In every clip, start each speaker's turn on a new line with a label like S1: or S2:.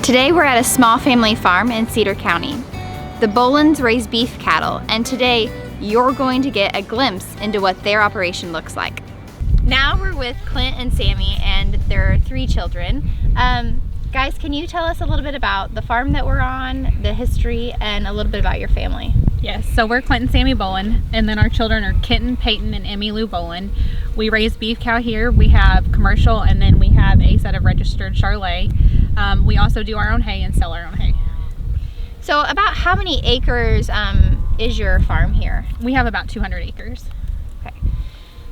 S1: Today we're at a small family farm in Cedar County. The Bolens raise beef cattle, and today you're going to get a glimpse into what their operation looks like. Now we're with Clint and Sammy and their 3 children. Guys, can you tell us a little bit about the farm that we're on, the history, and a little bit about your family?
S2: Yes, so we're Clint and Sami Bolen, and then our children are Kitten, Peyton, and Emmy Lou Bolen. We raise beef cow here. We have commercial, and then we have a set of registered Charolais. We also do our own hay and sell our own hay.
S1: So about how many acres is your farm here?
S2: We have about 200 acres.
S1: Okay.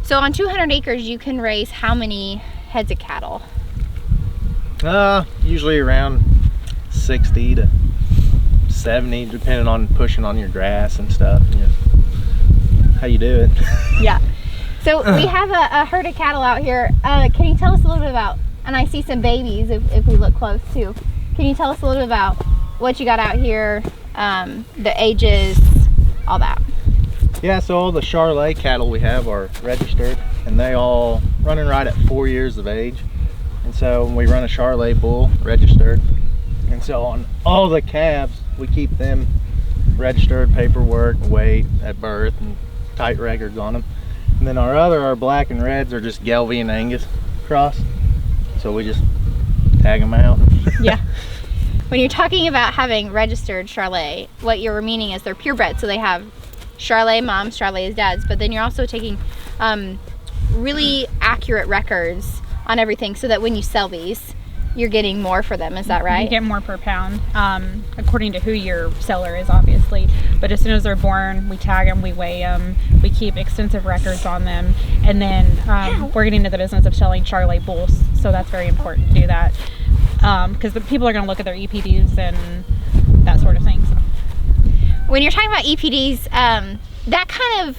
S1: So on 200 acres, you can raise how many heads of cattle?
S3: Usually around 60 to 70, depending on pushing on your grass and stuff. How you do it.
S1: Yeah. So we have a herd of cattle out here. Can you tell us a little bit about, and I see some babies if we look close too. Can you tell us a little bit about what you got out here, the ages, all that?
S3: Yeah, so all the Charolais cattle we have are registered, and they all running right at 4 years of age. And so we run a Charolais bull registered. And so on all the calves, we keep them registered, paperwork, weight at birth, and tight records on them. And then our black and reds are just Gelby and Angus cross. So we just tag them out.
S1: Yeah. When you're talking about having registered Charolais, what you're meaning is they're purebred. So they have Charolais moms, Charolais dads, but then you're also taking really accurate records on everything so that when you sell these, you're getting more for them. Is that right?
S2: You get more per pound, according to who your seller is, obviously. But as soon as they're born, we tag them, we weigh them, we keep extensive records on them, and then we're getting into the business of selling Charolais bulls, so that's very important to do that, because the people are going to look at their EPDs and that sort of thing. So.
S1: When you're talking about EPDs, that kind of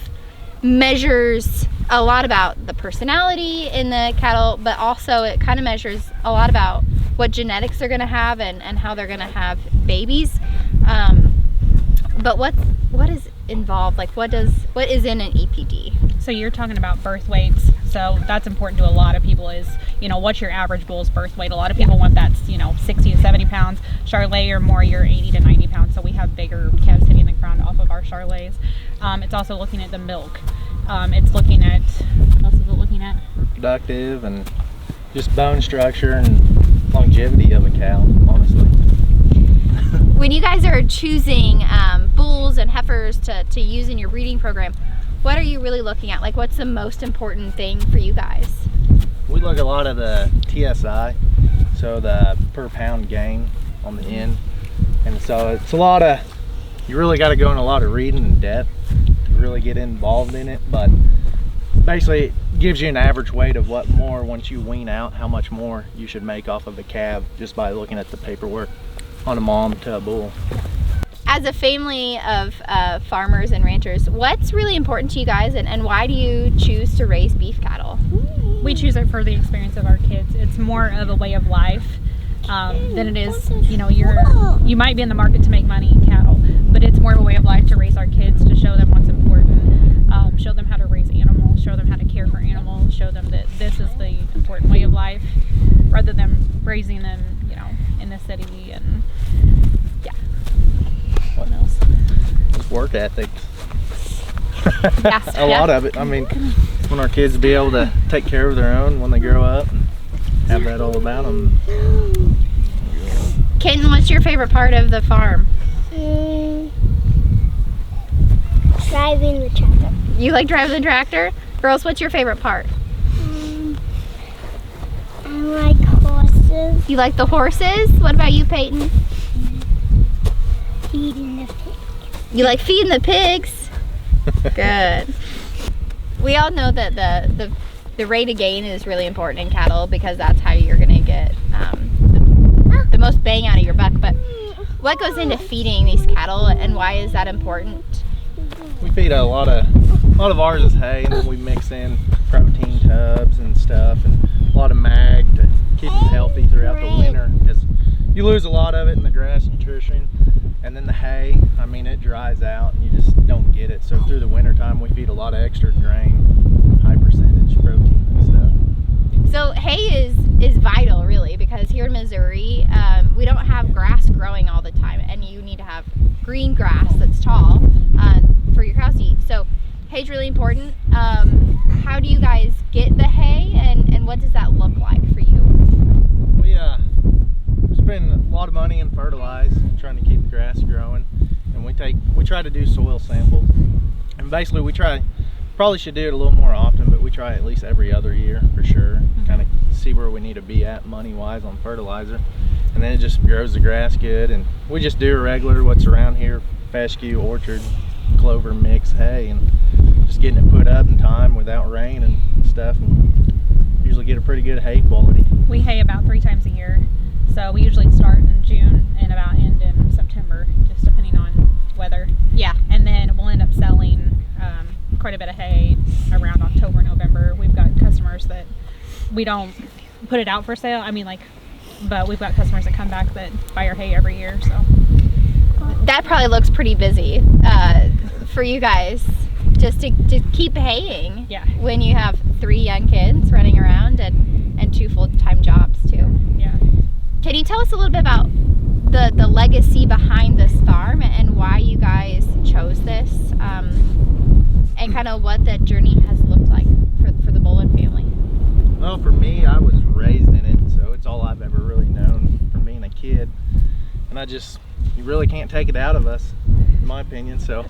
S1: measures a lot about the personality in the cattle, but also it kind of measures a lot about what genetics they're going to have and how they're going to have babies. But what is involved? Like what is in an EPD?
S2: So you're talking about birth weights. So that's important to a lot of people is, what's your average bull's birth weight? A lot of people want that, 60 to 70 pounds. Charolais or more, you're 80 to 90 pounds. So we have bigger calves hitting the ground off of our Charolais. It's also looking at the milk. It's looking at, what else is it looking at?
S3: Productive and just bone structure and longevity of a cow, honestly.
S1: When you guys are choosing bulls and heifers to use in your breeding program, what are you really looking at? Like, what's the most important thing for you guys?
S3: We look at a lot of the TSI, so the per pound gain on the end. And so it's a lot of, you really got to go in a lot of reading and depth to really get involved in it. But basically it gives you an average weight of what more, once you wean out, how much more you should make off of a calf just by looking at the paperwork on a mom to a bull.
S1: As a family of farmers and ranchers, what's really important to you guys, and why do you choose to raise beef cattle?
S2: We choose it for the experience of our kids. It's more of a way of life than it is, you might be in the market to make money in cattle, but it's more of a way of life to raise our kids, to show them what's important, show them how to raise animals, show them how to care for animals, show them that this is the important way of life, rather than raising them, in the city. And yeah.
S3: What else? Just work ethic.
S1: Yes,
S3: a lot of it. I mean, want our kids to be able to take care of their own when they grow up and have that all about them.
S1: Kenton, what's your favorite part of the farm?
S4: Driving the tractor.
S1: You like driving the tractor? Girls, what's your favorite part?
S4: I like horses.
S1: You like the horses? What about you, Peyton?
S4: Feeding the pigs.
S1: You like feeding the pigs? Good. We all know that the rate of gain is really important in cattle because that's how you're going to get the most bang out of your buck. But what goes into feeding these cattle, and why is that important?
S3: We feed a lot of ours is hay, and then we mix in protein tubs and stuff, and a lot of mag to keep them healthy throughout the winter, because you lose a lot of it in the grass nutrition. And then the hay, I mean, it dries out and you just don't get it. So through the winter time, we feed a lot of extra grain, high percentage protein and stuff.
S1: So hay is is vital, really, because here in Missouri, we don't have grass growing all the time, and you need to have green grass that's tall for your cows to eat. So hay's really important. How do you guys get the hay, and what does that look like for you?
S3: We spend a lot of money in fertilize, trying to keep the grass growing, and we try to do soil samples, and basically probably should do it a little more often, but we try at least every other year for sure. Kind of see where we need to be at money wise on fertilizer, and then it just grows the grass good. And we just do a regular what's around here, fescue, orchard, clover mix hay, and just getting it put up in time without rain and stuff, and usually get a pretty good hay quality.
S2: We hay about 3 times a year, so we usually start in June and about end in September, just depending on weather.
S1: Yeah.
S2: And then we'll end up selling quite a bit of hay around October, November. We've got customers that we don't put it out for sale. But we've got customers that come back that buy our hay every year. So
S1: That probably looks pretty busy for you guys, just to keep haying.
S2: Yeah.
S1: When you have 3 young kids running around and 2 full-time jobs too.
S2: yeah.
S1: Can you tell us a little bit about the legacy behind this farm and why you guys chose this, and kind of what that journey has looked like for the Bolen family?
S3: Well, for me, I was raised in it, so it's all I've ever really known from being a kid. And you really can't take it out of us, in my opinion. So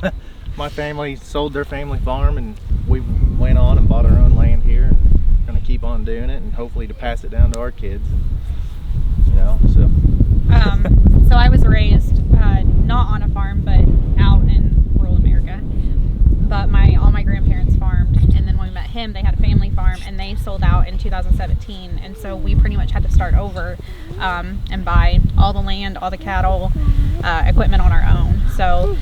S3: my family sold their family farm, and we went on and bought our own land here, and gonna keep on doing it, and hopefully to pass it down to our kids. So.
S2: So I was raised not on a farm, but out in rural America. But all my grandparents farmed, and then when we met him, they had a family farm, and they sold out in 2017, and so we pretty much had to start over and buy all the land, all the cattle, equipment on our own. So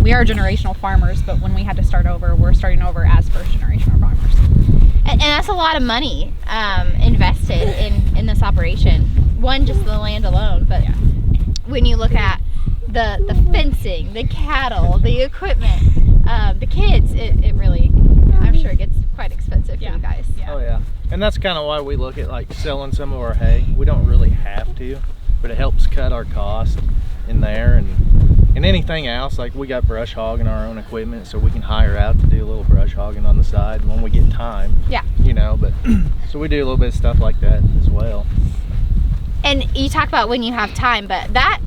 S2: we are generational farmers, but when we had to start over, we're starting over as first generational farmers.
S1: And that's a lot of money invested in this operation. One, just the land alone, but
S2: Yeah.
S1: when you look at the fencing, the cattle, the equipment, the kids, it really, I'm sure it gets quite expensive for you guys.
S2: Yeah.
S3: Oh yeah, and that's kind of why we look at like selling some of our hay. We don't really have to, but it helps cut our cost in there, and anything else, like we got brush hogging our own equipment, so we can hire out to do a little brush hogging on the side when we get time.
S1: Yeah.
S3: But so we do a little bit of stuff like that as well.
S1: And you talk about when you have time, but that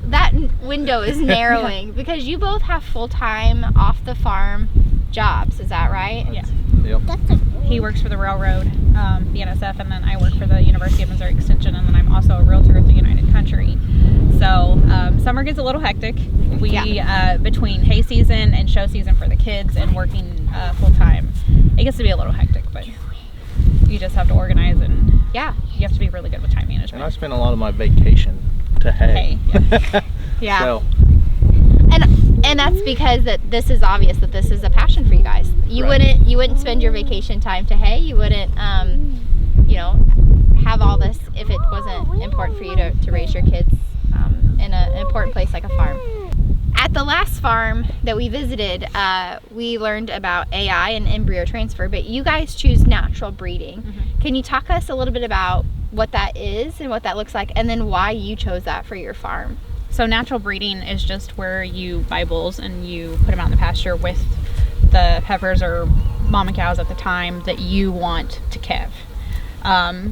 S1: window is narrowing because you both have full-time off the farm jobs. Is that right?
S2: Yeah.
S3: Yep.
S2: He works for the railroad, the NSF, and then I work for the University of Missouri Extension, and then I'm also a realtor at the United Country. So summer gets a little hectic. We between hay season and show season for the kids and working full time, it gets to be a little hectic, but you just have to organize, and you have to be really good with time management.
S3: And I spend a lot of my vacation to hay.
S1: Yeah.
S3: So,
S1: and that's because this is obvious that this is a passion for you guys. You wouldn't spend your vacation time to hay. You wouldn't have all this if it wasn't important for you to raise your kids in an important place like a farm. At the last farm that we visited, we learned about AI and embryo transfer, but you guys choose natural breeding.
S2: Mm-hmm.
S1: Can you talk to us a little bit about what that is and what that looks like, and then why you chose that for your farm?
S2: So natural breeding is just where you buy bulls and you put them out in the pasture with the heifers or mama cows at the time that you want to calve.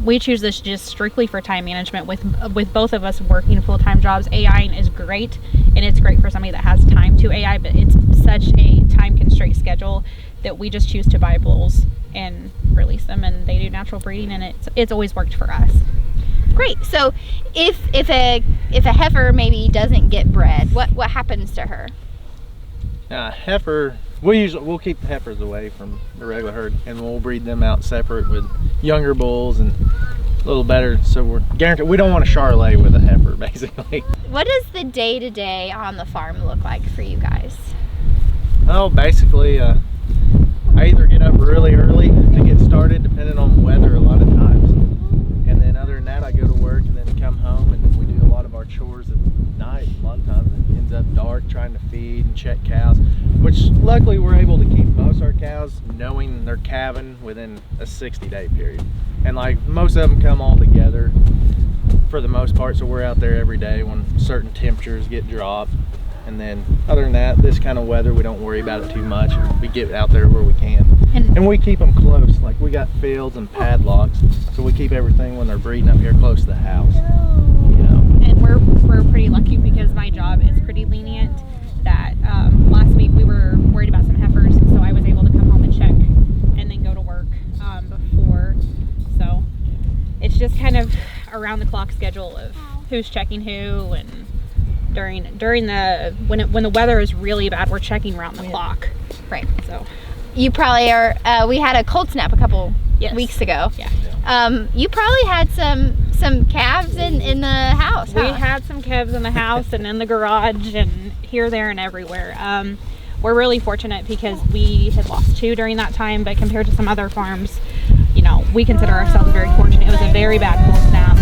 S2: We choose this just strictly for time management. With both of us working full-time jobs, AI is great, and it's great for somebody that has time to AI, but it's such a time-constrained schedule that we just choose to buy bulls and release them, and they do natural breeding, and it's always worked for us.
S1: Great. So if a heifer maybe doesn't get bred, what happens to her?
S3: Heifer, we'll keep the heifers away from the regular herd, and we'll breed them out separate with younger bulls and a little better, so we're guaranteed. We don't want a Charolais with a heifer, basically.
S1: What does the day-to-day on the farm look like for you guys?
S3: Oh, basically, I either get up really early to get started, depending on weather a lot of times, and then other than that, I go to work and then come home, and we do a lot of our chores at night. A lot of times it ends up dark trying to feed and check cows, which luckily we're able to keep most of our cows knowing they're calving within a 60-day period. And like most of them come all together for the most part, so we're out there every day when certain temperatures get dropped. And then other than that, this kind of weather, we don't worry about it too much. We get out there where we can. And we keep them close. Like we got fields and padlocks, so we keep everything when they're breeding up here close to the house. You know.
S2: And we're pretty lucky because my job is pretty lenient. That last week we were worried about some heifers, so I was able to come home and check and then go to work before. So it's just kind of around the clock schedule of who's checking who, and during the when the weather is really bad, we're checking around the clock.
S1: Right.
S2: So
S1: you probably are. We had a cold snap a couple weeks ago.
S2: Yeah.
S1: You probably had some calves in the house.
S2: We had some calves in the house and in the garage and here, there, and everywhere. We're really fortunate because we had lost 2 during that time, but compared to some other farms, you know, we consider ourselves very fortunate. It was a very bad cold snap.